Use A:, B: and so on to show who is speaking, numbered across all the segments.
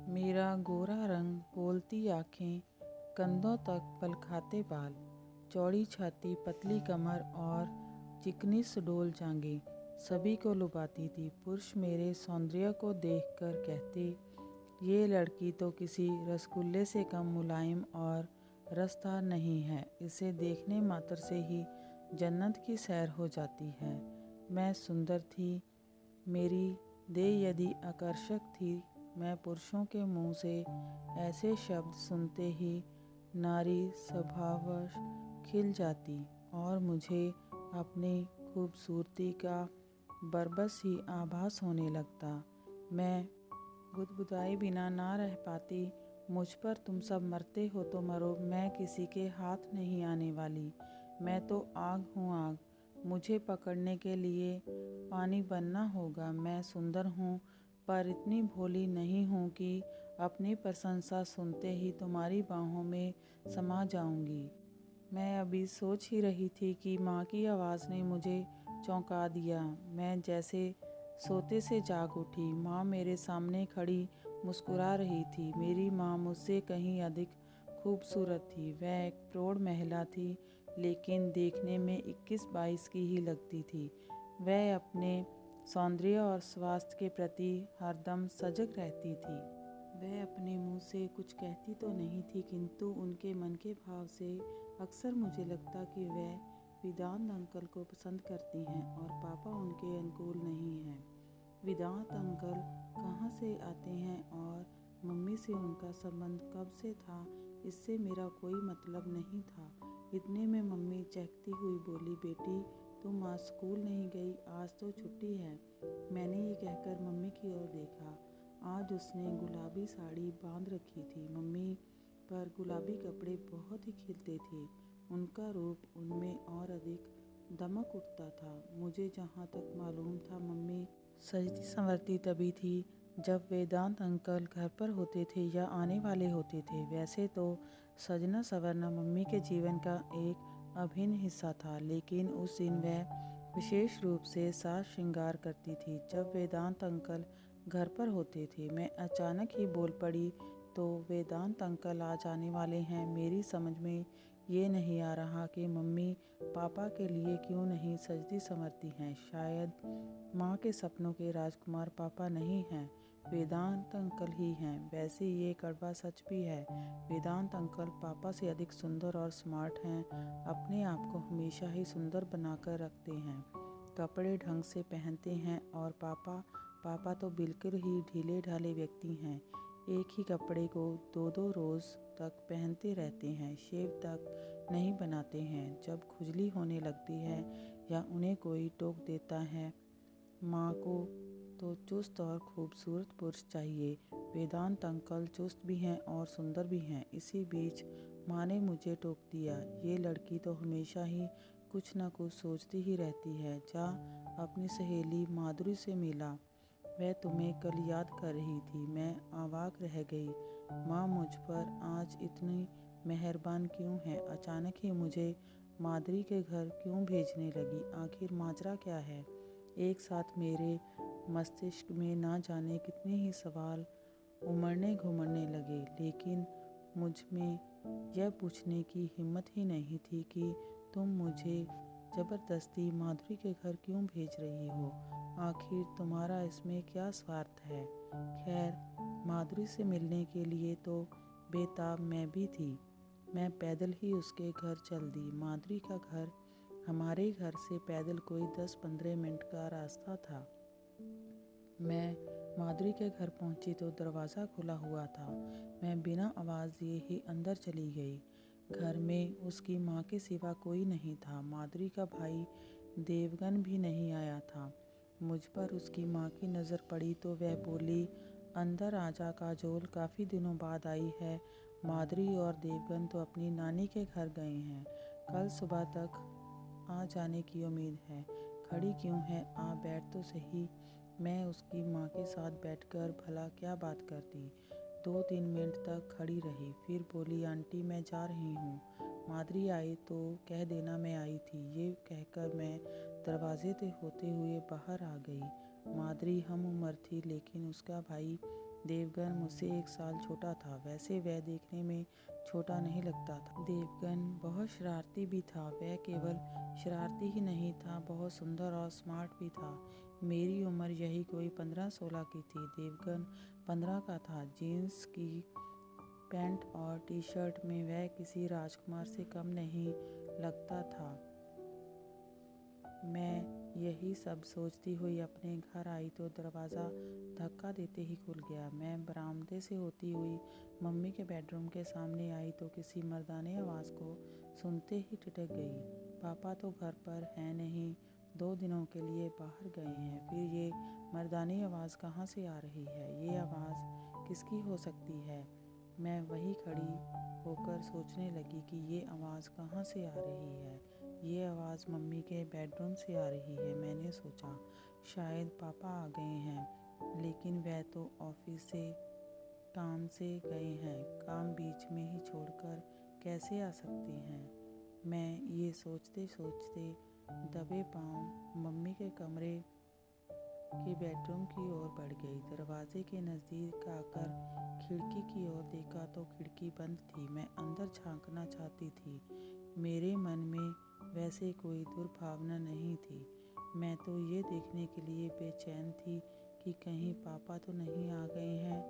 A: मेरा गोरा रंग, बोलती आँखें, कंधों तक पलखाते बाल, चौड़ी छाती, पतली कमर और चिकनी सुडौल जांघें सभी को लुभाती थी। पुरुष मेरे सौंदर्य को देखकर कहते, ये लड़की तो किसी रसगुल्ले से कम मुलायम और रसदार नहीं है। इसे देखने मात्र से ही जन्नत की सैर हो जाती है। मैं सुंदर थी, मेरी देह यदि आकर्षक थी। मैं पुरुषों के मुंह से ऐसे शब्द सुनते ही नारी स्वभावश खिल जाती और मुझे अपनी खूबसूरती का बरबस ही आभास होने लगता। मैं बुदबुदाए बिना ना रह पाती। मुझ पर तुम सब मरते हो तो मरो, मैं किसी के हाथ नहीं आने वाली। मैं तो आग हूँ, आग। मुझे पकड़ने के लिए पानी बनना होगा। मैं सुंदर हूँ, पर इतनी भोली नहीं हूँ कि अपनी प्रशंसा सुनते ही तुम्हारी बाहों में समा जाऊंगी। मैं अभी सोच ही रही थी कि माँ की आवाज़ ने मुझे चौंका दिया। मैं जैसे सोते से जाग उठी। माँ मेरे सामने खड़ी मुस्कुरा रही थी। मेरी माँ मुझसे कहीं अधिक खूबसूरत थी। वह एक प्रौढ़ महिला थी, लेकिन देखने में 21-22 की ही लगती थी। वह अपने सौंदर्य और स्वास्थ्य के प्रति हरदम सजग रहती थी। वह अपने मुंह से कुछ कहती तो नहीं थी, किंतु उनके मन के भाव से अक्सर मुझे लगता कि वह वेदांत अंकल को पसंद करती हैं और पापा उनके अनुकूल नहीं हैं। वेदांत अंकल कहाँ से आते हैं और मम्मी से उनका संबंध कब से था, इससे मेरा कोई मतलब नहीं था। इतने में मम्मी चहकती हुई बोली, बेटी तुम आज स्कूल नहीं गई, आज तो छुट्टी है। मैंने ये कहकर मम्मी की ओर देखा। आज उसने गुलाबी साड़ी बांध रखी थी। मम्मी पर गुलाबी कपड़े बहुत ही खिलते थे। उनका रूप उनमें और अधिक दमक उठता था। मुझे जहाँ तक मालूम था, मम्मी सजती संवरती तभी थी जब वेदांत अंकल घर पर होते थे या आने वाले होते थे। वैसे तो सजना संवरना मम्मी के जीवन का एक अभिन्न हिस्सा था, लेकिन उस दिन वह विशेष रूप से साज श्रृंगार करती थी। जब वेदांत अंकल घर पर होते थे, मैं अचानक ही बोल पड़ी, तो वेदांत अंकल आज आने वाले हैं। मेरी समझ में ये नहीं आ रहा कि मम्मी पापा के लिए क्यों नहीं सजती संवरती हैं। शायद माँ के सपनों के राजकुमार पापा नहीं हैं, वेदांत अंकल ही हैं। वैसे ये कड़वा सच भी है, वेदांत अंकल पापा से अधिक सुंदर और स्मार्ट हैं। अपने आप को हमेशा ही सुंदर बनाकर रखते हैं, कपड़े ढंग से पहनते हैं। और पापा तो बिल्कुल ही ढीले ढाले व्यक्ति हैं। एक ही कपड़े को 2-2 रोज़ तक पहनते रहते हैं, शेव तक नहीं बनाते हैं। जब खुजली होने लगती है या उन्हें कोई टोक देता है, माँ को तो चुस्त और खूबसूरत पुरुष चाहिए। वेदांत अंकल चुस्त भी हैं और सुंदर भी हैं। इसी बीच माँ ने मुझे टोक दिया, ये लड़की तो हमेशा ही कुछ न कुछ सोचती ही रहती है। जा अपनी सहेली माधुरी से मिला, वह तुम्हें कल याद कर रही थी। मैं अवाक रह गई। माँ मुझ पर आज इतनी मेहरबान क्यों है? अचानक ही मुझे माधुरी के घर क्यों भेजने लगी? आखिर माजरा क्या है? एक साथ मेरे मस्तिष्क में ना जाने कितने ही सवाल उमड़ने घुमड़ने लगे, लेकिन मुझ में यह पूछने की हिम्मत ही नहीं थी कि तुम मुझे ज़बरदस्ती माधुरी के घर क्यों भेज रही हो? आखिर तुम्हारा इसमें क्या स्वार्थ है? खैर, माधुरी से मिलने के लिए तो बेताब मैं भी थी। मैं पैदल ही उसके घर चल दी। माधुरी का घर हमारे घर से पैदल कोई 10-15 मिनट का रास्ता था। मैं माधुरी के घर पहुंची तो दरवाज़ा खुला हुआ था। मैं बिना आवाज़ दिए ही अंदर चली गई। घर में उसकी माँ के सिवा कोई नहीं था। माधुरी का भाई देवगन भी नहीं आया था। मुझ पर उसकी माँ की नज़र पड़ी तो वह बोली, अंदर आजा काजोल, काफ़ी दिनों बाद आई है। माधुरी और देवगन तो अपनी नानी के घर गए हैं, कल सुबह तक आ जाने की उम्मीद है। खड़ी क्यों है, आ बैठ तो सही। मैं उसकी माँ के साथ बैठकर भला क्या बात करती। 2-3 मिनट तक खड़ी रही, फिर बोली, आंटी मैं जा रही हूँ, माधुरी आई तो कह देना मैं आई थी। ये कहकर मैं दरवाजे से होते हुए बाहर आ गई। माधुरी हम उम्र थी, लेकिन उसका भाई देवगन मुझसे 1 साल छोटा था। वैसे वह देखने में छोटा नहीं लगता था। देवगन बहुत शरारती भी था। वह केवल शरारती ही नहीं था, बहुत सुंदर और स्मार्ट भी था। मेरी उम्र यही कोई 15-16 की थी। देवगन 15 का था। जीन्स की पैंट और टी शर्ट में वह किसी राजकुमार से कम नहीं लगता था। मैं यही सब सोचती हुई अपने घर आई तो दरवाज़ा धक्का देते ही खुल गया। मैं बरामदे से होती हुई मम्मी के बेडरूम के सामने आई तो किसी मर्दाने आवाज़ को सुनते ही ठिठक गई। पापा तो घर पर हैं नहीं, 2 दिनों के लिए बाहर गए हैं। फिर ये मर्दानी आवाज़ कहाँ से आ रही है? ये आवाज़ किसकी हो सकती है? मैं वहीं खड़ी होकर सोचने लगी कि ये आवाज़ कहाँ से आ रही है। ये आवाज़ मम्मी के बेडरूम से आ रही है। मैंने सोचा शायद पापा आ गए हैं, लेकिन वह तो ऑफिस से काम से गए हैं। काम बीच में ही छोड़कर कैसे आ सकते हैं? मैं ये सोचते सोचते दबे पांव मम्मी के कमरे के बेडरूम की ओर बढ़ गई। दरवाजे के नज़दीक आकर खिड़की की ओर देखा तो खिड़की बंद थी। मैं अंदर झांकना चाहती थी। मेरे मन में वैसे कोई दुर्भावना नहीं थी। मैं तो ये देखने के लिए बेचैन थी कि कहीं पापा तो नहीं आ गए हैं।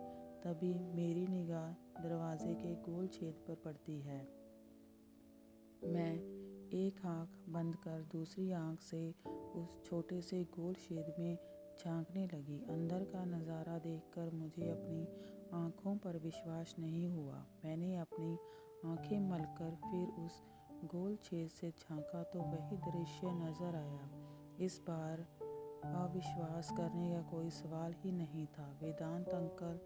A: तभी मेरी निगाह दरवाजे के गोल छेद पर पड़ती है। मैं एक आंख बंद कर दूसरी आंख से उस छोटे से गोल छेद में झांकने लगी। अंदर का नज़ारा देखकर मुझे अपनी आंखों पर विश्वास नहीं हुआ। मैंने अपनी आंखें मलकर फिर उस गोल छेद से झांका तो वही दृश्य नजर आया। इस बार अविश्वास करने का कोई सवाल ही नहीं था। वेदांत अंकल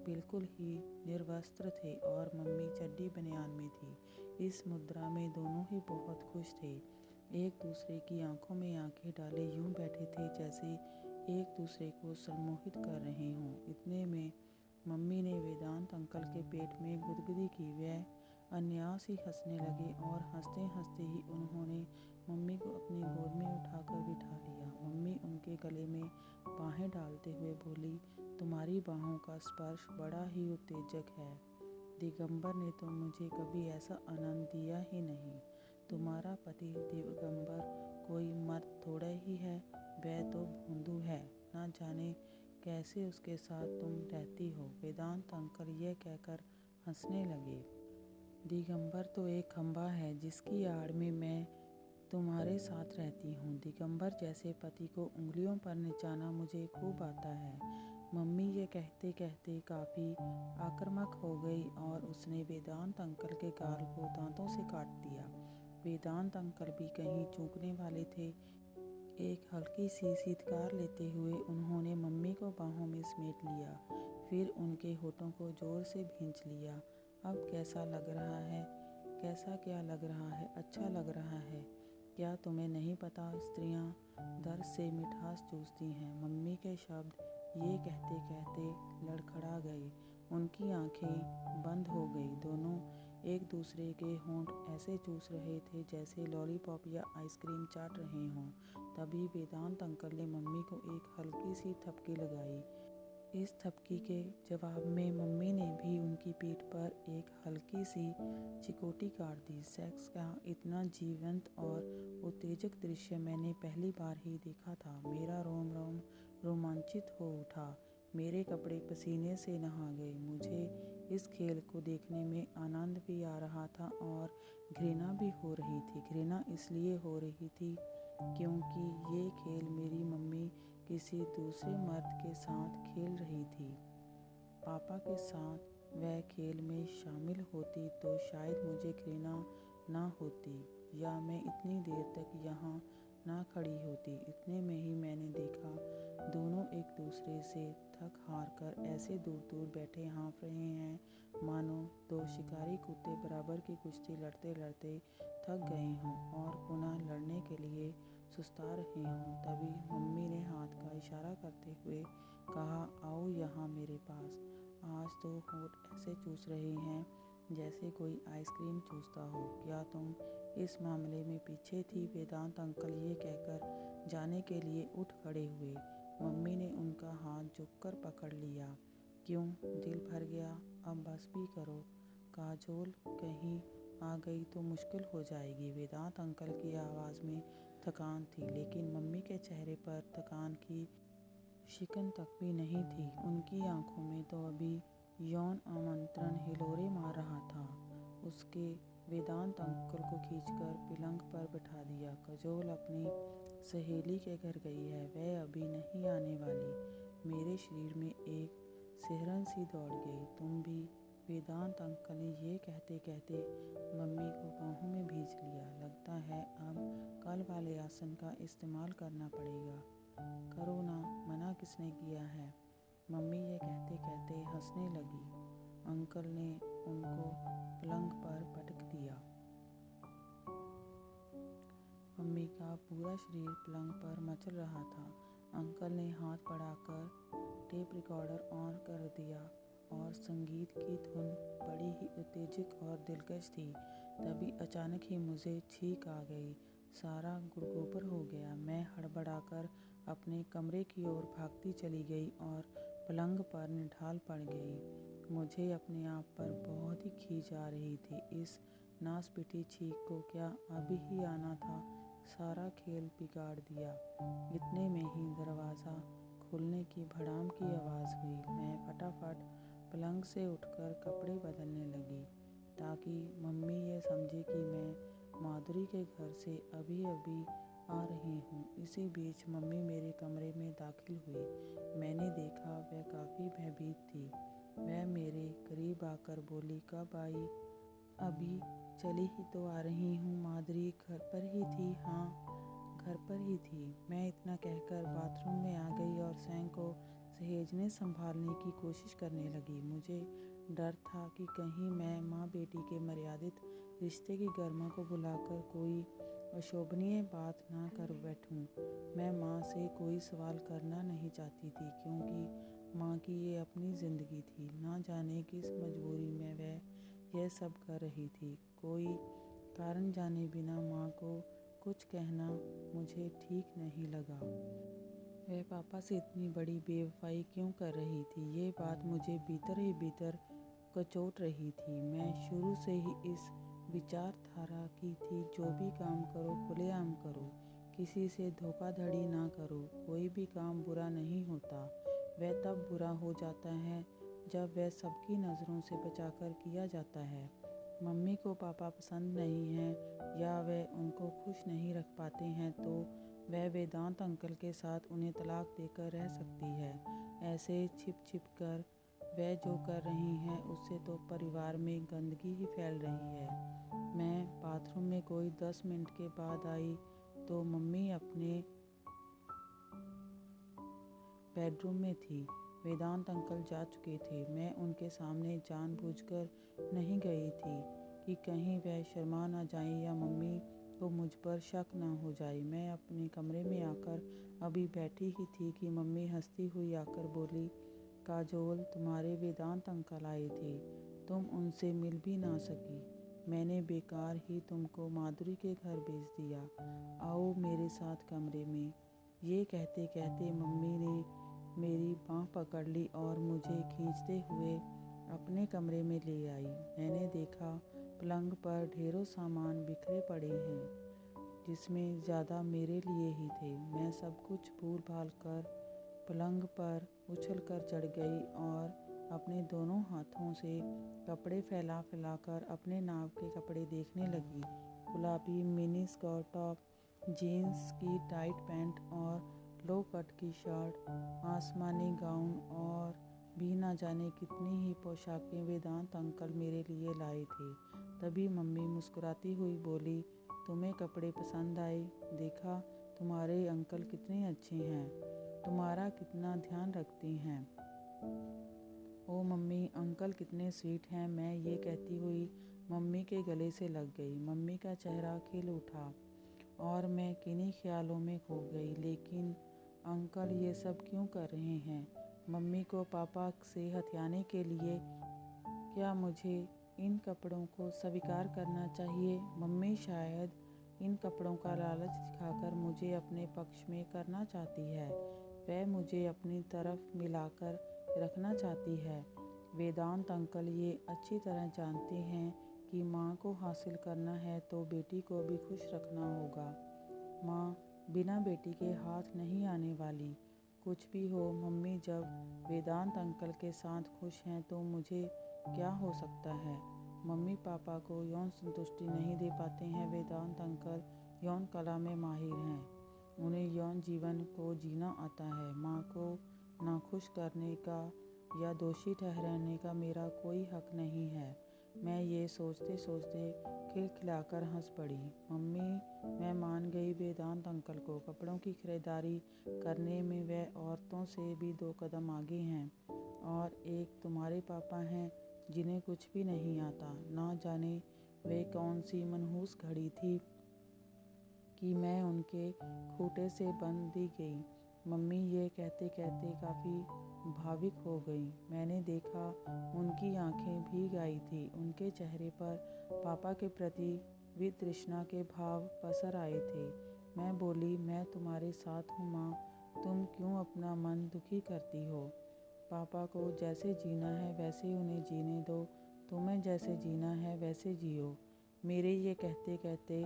A: बिल्कुल ही निर्वस्त्र थे और मम्मी चड्डी बनियान में थी। इस मुद्रा में दोनों ही बहुत खुश थे। एक दूसरे की आंखों में आंखें डाले यूं बैठे थे जैसे एक दूसरे को सम्मोहित कर रहे हों। इतने में मम्मी ने वेदांत अंकल के पेट में गुदगुदी की। वह अन्यास ही हंसने लगे और हंसते हंसते ही उन्होंने मम्मी को अपनी गोद में उठाकर बिठा लिया। मम्मी उनके गले में बाहें डालते हुए बोली, तुम्हारी बाहों का स्पर्श बड़ा ही उत्तेजक है। दिगंबर ने तो मुझे कभी ऐसा आनंद दिया ही नहीं। तुम्हारा पति दिगंबर कोई मर्द थोड़ा ही है, वह तो भोंदू है। ना जाने कैसे उसके साथ तुम रहती हो। वेदांत अंकल यह कहकर हंसने लगे। दिगंबर तो एक खंभा है जिसकी आड़ में मैं तुम्हारे साथ रहती हूँ। दिगंबर जैसे पति को उंगलियों पर नचाना मुझे खूब आता है। मम्मी ये कहते कहते काफ़ी आक्रामक हो गई और उसने वेदांत अंकल के गाल को दांतों से काट दिया। वेदांत अंकल भी कहीं चूकने वाले थे। एक हल्की सी शीतकार लेते हुए उन्होंने मम्मी को बाहों में समेट लिया। फिर उनके होठों को जोर से भींच लिया। अब कैसा लग रहा है? कैसा क्या लग रहा है? अच्छा लग रहा है। क्या तुम्हें नहीं पता, स्त्रियां दर्द से मिठास चूसती हैं। मम्मी के शब्द ये कहते कहते लड़खड़ा गए। उनकी आंखें बंद हो गई। दोनों एक दूसरे के होंठ ऐसे चूस रहे थे जैसे लॉलीपॉप या आइसक्रीम चाट रहे हों। तभी वेदांत अंकल ने मम्मी को एक हल्की सी थपकी लगाई। इस थपकी के जवाब में मम्मी ने भी उनकी पीठ पर एक हल्की सी चिकोटी काट दी। सेक्स का इतना जीवंत और उत्तेजक दृश्य मैंने पहली बार ही देखा था। मेरा रोम रोम रोमांचित हो उठा। मेरे कपड़े पसीने से नहा गए। मुझे इस खेल को देखने में आनंद भी आ रहा था और घृणा भी हो रही थी। घृणा इसलिए हो रही थी क्योंकि ये खेल मेरी मम्मी किसी दूसरे मर्द के साथ खेल रही थी। पापा के साथ वह खेल में शामिल होती तो शायद मुझे घृणा ना होती या मैं इतनी देर तक यहाँ ना खड़ी होती। इतने में ही मैंने देखा दोनों एक दूसरे से थक हार कर ऐसे दूर दूर बैठे हाँफ रहे हैं मानो दो शिकारी कुत्ते बराबर की कुश्ती लड़ते लड़ते थक गए हों और पुनः लड़ने के लिए सुस्ता रहे हों। तभी मम्मी ने हाथ का इशारा करते हुए कहा, आओ यहाँ मेरे पास। आज तो होंठ ऐसे चूस रहे हैं जैसे कोई आइसक्रीम चूसता हो। क्या तुम इस मामले में पीछे थी? वेदांत अंकल ये कहकर जाने के लिए उठ खड़े हुए। मम्मी ने उनका हाथ झुककर पकड़ लिया। क्यों, दिल भर गया? अब बस भी करो। काजोल कहीं आ गई तो मुश्किल हो जाएगी। वेदांत अंकल की आवाज़ में थकान थी, लेकिन मम्मी के चेहरे पर थकान की शिकन तक भी नहीं थी। उनकी आंखों में तो अभी यौन आमंत्रण हिलोरे मार रहा था। उसके वेदांत अंकल को खींचकर पलंग पर बिठा दिया। काजोल अपनी सहेली के घर गई है, वह अभी नहीं आने वाली। मेरे शरीर में एक सिहरन सी दौड़ गई। तुम भी? वेदांत अंकल ने ये कहते कहते मम्मी को बाहों में भींच लिया। लगता है अब कल वाले आसन का इस्तेमाल करना पड़ेगा। करो ना, मना किसने किया है? मम्मी ये कहते कहते हंसने लगी। अंकल ने उनको पलंग पर पटक दिया। मम्मी का पूरा शरीर पलंग पर मचल रहा था। अंकल ने हाथ बढ़ाकर टेप रिकॉर्डर ऑन कर दिया और संगीत की धुन बड़ी ही उत्तेजक और दिलकश थी। तभी अचानक ही मुझे छींक आ गई। सारा गुड़गोबर हो गया। मैं हड़बड़ाकर अपने कमरे की ओर भागती चली गई और पलंग पर निढाल पड़ गई। मुझे अपने आप पर बहुत ही खींच आ रही थी। इस नासपीटी छींक को क्या अभी ही आना था? सारा खेल बिगाड़ दिया। इतने में ही दरवाज़ा खुलने की भड़ाम की आवाज़ हुई। मैं फटाफट पलंग से उठकर कपड़े बदलने लगी, ताकि मम्मी ये समझे कि मैं माधुरी के घर से अभी अभी आ रही हूँ। इसी बीच मम्मी मेरे कमरे में दाखिल हुई। मैंने देखा वह काफ़ी भयभीत थी। वह मेरे करीब आकर बोली, कब आई? अभी चली ही तो आ रही हूँ। माधुरी घर पर ही थी? हाँ, घर पर ही थी। मैं इतना कहकर बाथरूम में आ गई और सैंग को सहेजने संभालने की कोशिश करने लगी। मुझे डर था कि कहीं मैं माँ बेटी के मर्यादित रिश्ते की गर्मा को बुलाकर कोई अशोभनीय बात ना कर बैठूं। मैं माँ से कोई सवाल करना नहीं चाहती थी, क्योंकि माँ की ये अपनी ज़िंदगी थी। ना जाने किस मजबूरी में वह यह सब कर रही थी। कोई कारण जाने बिना माँ को कुछ कहना मुझे ठीक नहीं लगा। वह पापा से इतनी बड़ी बेवफाई क्यों कर रही थी? ये बात मुझे भीतर ही भीतर कचोट रही थी। मैं शुरू से ही इस विचारधारा की थी, जो भी काम करो खुलेआम करो, किसी से धोखाधड़ी ना करो। कोई भी काम बुरा नहीं होता, वह तब बुरा हो जाता है जब वह सबकी नज़रों से बचाकर किया जाता है। मम्मी को पापा पसंद नहीं हैं या वह उनको खुश नहीं रख पाते हैं तो वह वेदांत अंकल के साथ उन्हें तलाक देकर रह सकती है। ऐसे छिप छिप कर वह जो कर रही हैं उससे तो परिवार में गंदगी ही फैल रही है। मैं बाथरूम में कोई 10 मिनट के बाद आई तो मम्मी अपने बेडरूम में थी। वेदांत अंकल जा चुके थे। मैं उनके सामने जानबूझकर नहीं गई थी कि कहीं वह शर्मा ना जाए या मम्मी को मुझ पर शक ना हो जाए। मैं अपने कमरे में आकर अभी बैठी ही थी कि मम्मी हंसती हुई आकर बोली, काजोल, तुम्हारे वेदांत अंकल आए थे, तुम उनसे मिल भी ना सकी। मैंने बेकार ही तुमको माधुरी के घर भेज दिया। आओ मेरे साथ कमरे में। ये कहते कहते मम्मी ने मेरी बाँह पकड़ ली और मुझे खींचते हुए अपने कमरे में ले आई। मैंने देखा पलंग पर ढेरों सामान बिखरे पड़े हैं, जिसमें ज़्यादा मेरे लिए ही थे। मैं सब कुछ भूल भाल कर पलंग पर उछल कर चढ़ गई और अपने दोनों हाथों से कपड़े फैला फैलाकर अपने नाप के कपड़े देखने लगी। गुलाबी मिनी स्कर्ट, टॉप, जीन्स की टाइट पैंट और लो कट की शर्ट, आसमानी गाउन और भी ना जाने कितनी ही पोशाकें वेदांत अंकल मेरे लिए लाए थे। तभी मम्मी मुस्कुराती हुई बोली, तुम्हें कपड़े पसंद आए? देखा तुम्हारे अंकल कितने अच्छे हैं, तुम्हारा कितना ध्यान रखते हैं। ओ मम्मी, अंकल कितने स्वीट हैं। मैं ये कहती हुई मम्मी के गले से लग गई। मम्मी का चेहरा खिल उठा और मैं किन्हीं ख्यालों में खो गई। लेकिन अंकल ये सब क्यों कर रहे हैं? मम्मी को पापा से हथियाने के लिए? क्या मुझे इन कपड़ों को स्वीकार करना चाहिए? मम्मी शायद इन कपड़ों का लालच दिखाकर मुझे अपने पक्ष में करना चाहती है। वह मुझे अपनी तरफ मिलाकर रखना चाहती है। वेदांत अंकल ये अच्छी तरह जानते हैं कि माँ को हासिल करना है तो बेटी को भी खुश रखना होगा। माँ बिना बेटी के हाथ नहीं आने वाली। कुछ भी हो मम्मी जब वेदांत अंकल के साथ खुश हैं तो मुझे क्या हो सकता है। मम्मी पापा को यौन संतुष्टि नहीं दे पाते हैं। वेदांत अंकल यौन कला में माहिर हैं। उन्हें यौन जीवन को जीना आता है। माँ को नाखुश करने का या दोषी ठहराने का मेरा कोई हक नहीं है। मैं ये सोचते सोचते खिलखिलाकर हंस पड़ी। मम्मी मैं मान गई वेदांत अंकल को। कपड़ों की खरीदारी करने में वह औरतों से भी 2 कदम आगे हैं। और एक तुम्हारे पापा हैं जिन्हें कुछ भी नहीं आता। ना जाने वे कौन सी मनहूस घड़ी थी कि मैं उनके खूंटे से बंध दी गई। मम्मी ये कहते कहते काफ़ी भावुक हो गई। मैंने देखा उनकी आंखें भीग आई थी। उनके चेहरे पर पापा के प्रति वितृष्णा के भाव पसर आए थे। मैं बोली मैं तुम्हारे साथ हूँ माँ, तुम क्यों अपना मन दुखी करती हो। पापा को जैसे जीना है वैसे उन्हें जीने दो। तुम्हें जैसे जीना है वैसे जियो। मेरे ये कहते कहते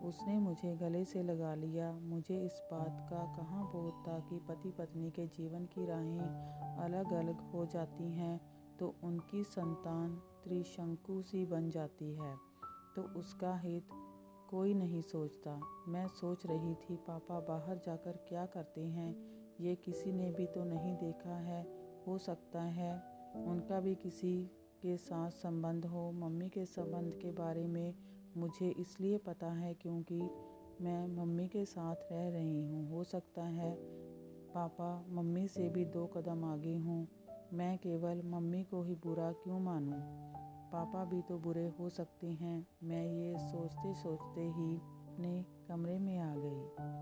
A: उसने मुझे गले से लगा लिया। मुझे इस बात का कहाँ बोध था कि पति पत्नी के जीवन की राहें अलग अलग हो जाती हैं तो उनकी संतान त्रिशंकु सी बन जाती है तो उसका हित कोई नहीं सोचता। मैं सोच रही थी पापा बाहर जाकर क्या करते हैं ये किसी ने भी तो नहीं देखा है। हो सकता है उनका भी किसी के साथ संबंध हो। मम्मी के संबंध के बारे में मुझे इसलिए पता है क्योंकि मैं मम्मी के साथ रह रही हूँ। हो सकता है पापा मम्मी से भी 2 कदम आगे हों। मैं केवल मम्मी को ही बुरा क्यों मानूं। पापा भी तो बुरे हो सकते हैं। मैं ये सोचते सोचते ही अपने कमरे में आ गई।